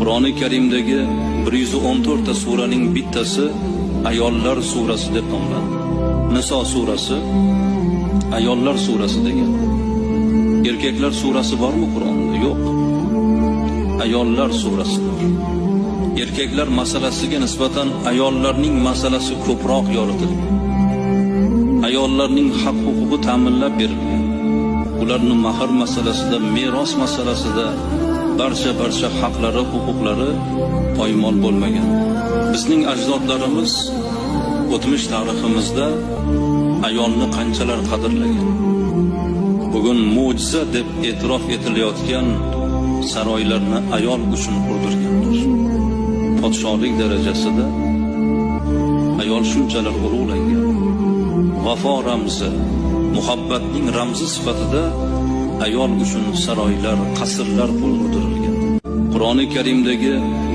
Qur'oni Karimdagi 114 ta suraning bittasi Ayollar surasi deb nomlanadi. Niso surasi Ayollar surasi degan. Erkaklar surasi bormi Qur'onda? Yo'q. Ayollar surasi bor. Erkaklar masalasiga nisbatan ayollarning masalasi ko'proq yoritilgan. Ayollarning haq-huquqi ta'minlab berilgan. Ularning mahr masalasida, meros masalasida barcha haqlari, huquqlari poymol bo'lmagan. Bizning ajdodlarimiz o'tmish tariximizda ayolni qanchalar qadrlagan. Bugun mo'jiza deb e'tirof etilayotgan saroylarni ayol uchun qurdirganlar. Podshohlik darajasida ayol shunchalar ulug'langan. Vafo ramzi, muhabbatning ramzi sifatida ayol uchun saroylar, qasrlar qurdirilgan. Qur'oni Karimdagi